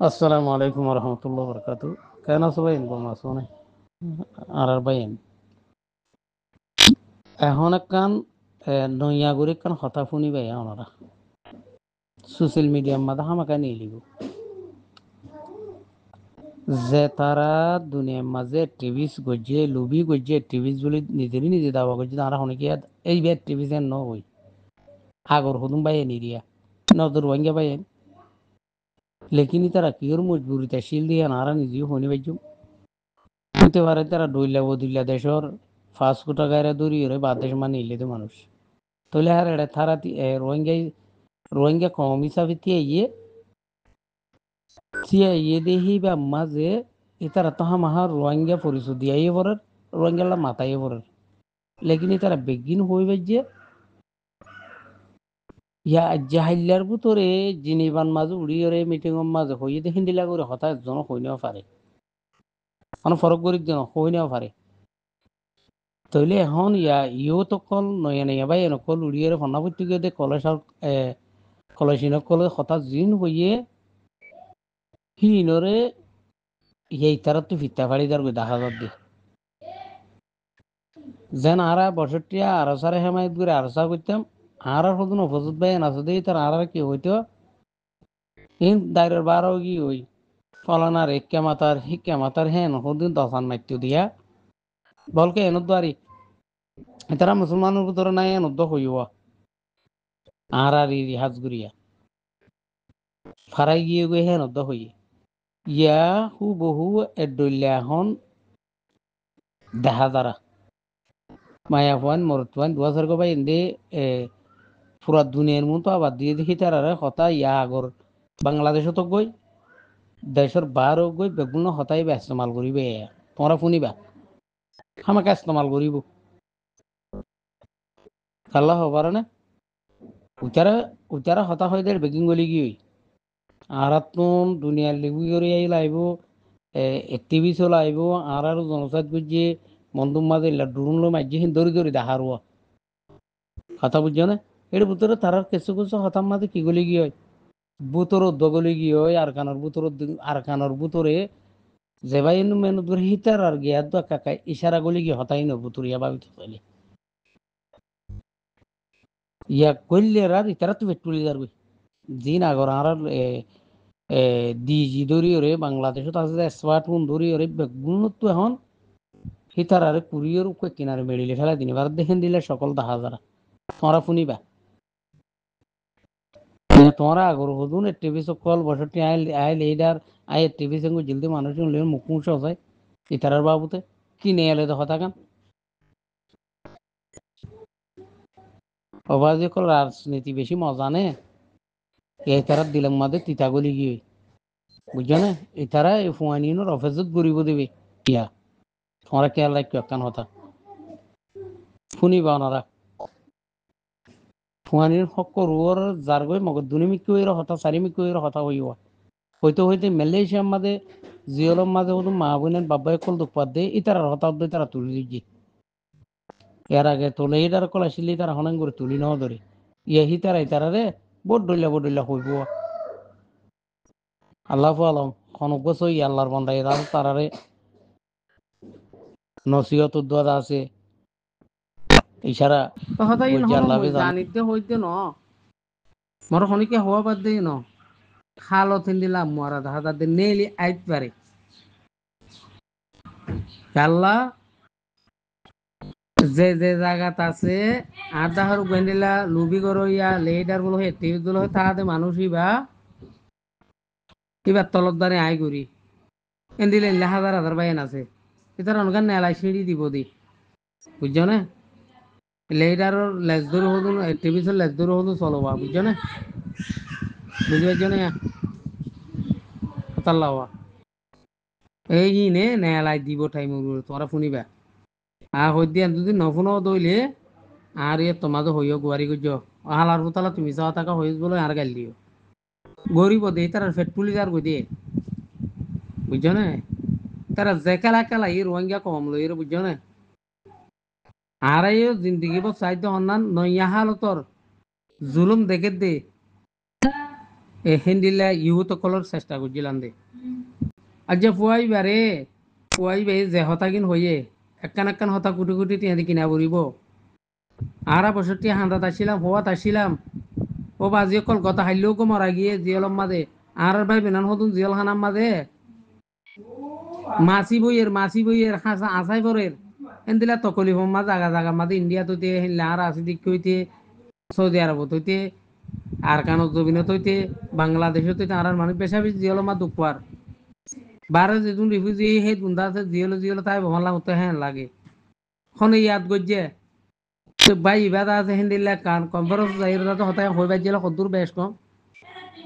আসসালামু আলাইকুম রহমতুল্লাহ বরকাত। কেন আছো ভাই? কম আছো না? আর ভাই এখন একখান নইয়াগুড়ি একখান হতা শুনি ভাই ওনারা সোশ্যাল মিডিয়ার মাঝে হামাকা নিয়ে লিব যে তারা দুনিয়ার মাঝে টিভিস গজ্জে লুবি গজ্জে টিভিস বলে নিজেরই নিজে দাবা গজ্জে তারা অনেকে এই বে টিভিস এন ন হই আগর হদুম ভাই নিরিয়া নজর ভাঙ্গা ভাই লেকিন তারা কিওর মজবুরিতে শিল দিয়ে নারা নিজেও হনি বাইজুম হতে পারে তারা ডইলা বদিল্লা দেশর 5 কোটি গায়রা দূরি রে বাদ দেশ মানে ইলে তো মানুষ তোলে আর এটা থারা রোহিঙ্গা রোহিঙ্গা কম হিসাবে তিয়া ইয়ে দেহি বা মাঝে ইতারা তাহা মাহা রোহিঙ্গা পরিচয় দিয়াই পরের রোহিঙ্গালা মাথায় পরের লেকিন ইতারা বেগিন হইবে যে ইয়া জাহিল্লার ভিতরে জিনিবান মাঝে উড়িয়রে মিটিং মাঝে হইয়ে দেখি দিলা করে হঠাৎ জন হইনেও পারে মানে ফরক করি জন হইনেও পারে তইলে এখন ইও তো কল নয়া নয়া ভাই কল উড়িয়রে ফনাপত্তি দে কলেজ কলেজিন কলে হঠাৎ জিন হইয়ে হিনরে এই তারা তো ফিতা ফাড়ি দার দেখা দি যেন আরা বছরটিয়া আরো সারে হেমায়ত করে আরসা করতাম আর হদুন অপজত ভাই নাচো দেই তার আর কি হইতো ইন দাইরের বারো কি হই ফলানার হিক্কা মাতার হেন হদুন দশান মাইত্যু দিয়া বলকে এনত দারি তারা মুসলমানের ভিতরে নাই এনত হইব আর রিহাজ গুরিয়া ফারাই গিয়ে গিয়ে হেনত হইয়ে ইয়া হু বহু এডল্লা হন দেখা দ্বারা মায়া ফুয়ান মরত ফুয়ান দুয়াশার গো ভাই এন্দে পুরা দুনিয়ার মতো আবার দিয়ে দেখি তার হতা ইয়া আগর বাংলাদেশও তো গই দেশের বারও গই বেগুন হতাই বা ইস্তেমাল করিবে তোমরা শুনিবা আমাকে ইস্তেমাল করিব আল্লাহ হবার না উচারা উচারা হতা হয়ে দেয় বেগিং গলি গিয়ে আর তুন দুনিয়ার লিবি করে আই লাইব টিভি চলাইব আর জনসাদ গুজিয়ে মন্দুম মাঝে ড্রোন লো মাঝে হিন দরি দরি দেখার কথা বুঝছো না এর ভিতরে তারা কিছু কিছু হতার মাঝে কি গলি গিয়ে বুতর দগলি গিয়ে আর কানর বুতরে যেবাই মেনু দূর হিতার আর গিয়া দো কাকা ইশারা গলি গিয়ে হতাই ন বুতুরিয়া ভাবিত চলে ইয়া কইলে রাত ইতারা তো পেট্রোলি যারবি জিন আগর আর দি জি দরি ওরে বাংলাদেশত আছে স্মার্টফোন দরি ওরে বেগুনত তো এখন হিতার আরে কুরিয়র উকে কিনারে মেডিলে ফেলা দিন এবার দেখেন দিলে সকল দেখা যারা তোমরা শুনিবা তোমরা আগর হদুন টিভি সকল বছরটি আইল আইল এইডার আই টিভি সঙ্গে জলদি মানুষ মুখ মুখ হয় ইতারার বাবুতে কি নিয়ে এলে তো হতা কান অবাধে কল রাজনীতি বেশি মজা নে এই তারা দিলাম মাদে তিতাগলি গিয়ে বুঝছো না এই তারা এই ফুয়ানিনোর অফিসত গরিব দেবে ইয়া তোমরা খেয়াল রাখো একখান হতা শুনিবা ওনারা ফুয়ানির হক রুয়ার যার গই মগর দুনি মিকুয়ের হতা চারি মিকুয়ের হতা হইব হইতে হইতে মালয়েশিয়ার মাঝে জিওলর মাঝে হতো মা বোনের বাবাই কল দুপাত দে ইতারার হতা দিয়ে তারা তুলি দিচ্ছি এর আগে তোলে এটার কল আসলে তারা হনাং করে তুলি নেওয়া ধরে ইহি তারা ইতারারে বড় ডইলা হইব আল্লাহ আলম খনক সই আল্লাহর বান্দাই তারারে নসিহত উদ্বাদ আছে ইশারা কথা ইন বুঝছে হন আল্লাহ মই জানে জানিতে হইতে ন মর খনিকে হওয়া বাদ দেই ন খালো তিন দিলাম মরা দেখা তাদের নেলি আইত পারে আল্লাহ যে যে জায়গাত আছে আর তাহার গেন্ডিলা লুবি করো ইয়া লেডার গুলো হে টিভি গুলো তাহাতে মানুষই বা কিবা তলত দাঁড়ে আই করি এন্দিলে হাজার হাজার বাইন আছে এটার অনগান নেলাই সিঁড়ি দিব দি বুঝছো না লেডারর লেজ দূর হদুন টিভি লেজ দূর হদুন চলবা বুঝছো না বুঝি পারছো না তাল্লাওয়া এই নে নেলাই দিব টাইম তোমরা শুনিবা হই দিয়া যদি নফুনো দইলে আর ইয়ে তোমাদের হইও গুয়ারি গুজ হালার পুতালা তুমি যাওয়া টাকা হয়ে বলে আর গাল দিও গরিব দে তারা ফেট পুলি আর গই দিয়ে বুঝছো না তারা যে কেলা কেলা এই রোহিঙ্গা কম লই বুঝছো না আর এই জিন্দগি বস চাইতে অন্যান নইয়া হালতর জুলুম দেখে দে হিন্দিলা ইহুত কলর চেষ্টা করছিলাম দে আর যে পুয়াই বারে যে হতা কিন হইয়ে একখান একখান হতা কুটি কুটি টিয়া কিনা পড়িব আরা বছর টিয়া হান্দাত আসছিলাম হওয়াত আসছিলাম ও বাজি কলকাতা হাইলেও কো মরা গিয়ে জিয়লম মাদে আর ভাই বেনান হতুন জিয়ল হানাম মাদে মাছি বইয়ের হাসা আসাই পরের এন্দিলা তকলি হোম্মা জাগা জাগা মাদে ইন্ডিয়া তো হিল্লা আর আসি দিক হইতে সৌদি আরব হইতে আর কানত জবিনত হইতে বাংলাদেশ হইতে আর মানুষ পেশা বেশি জিয়ল মা দুঃখার বারে যেদিন রিফিউজি হে দুন্দা আছে জিয়ল তাই ভমালা মতো হ্যাঁ লাগে খনে ইয়াদ গজ্জে তো ভাই ইবাদা আছে হিন্দিল্লা কান কনফারেন্স যাই তো হতায় হই বাজিলা কদ্দুর বেশ কম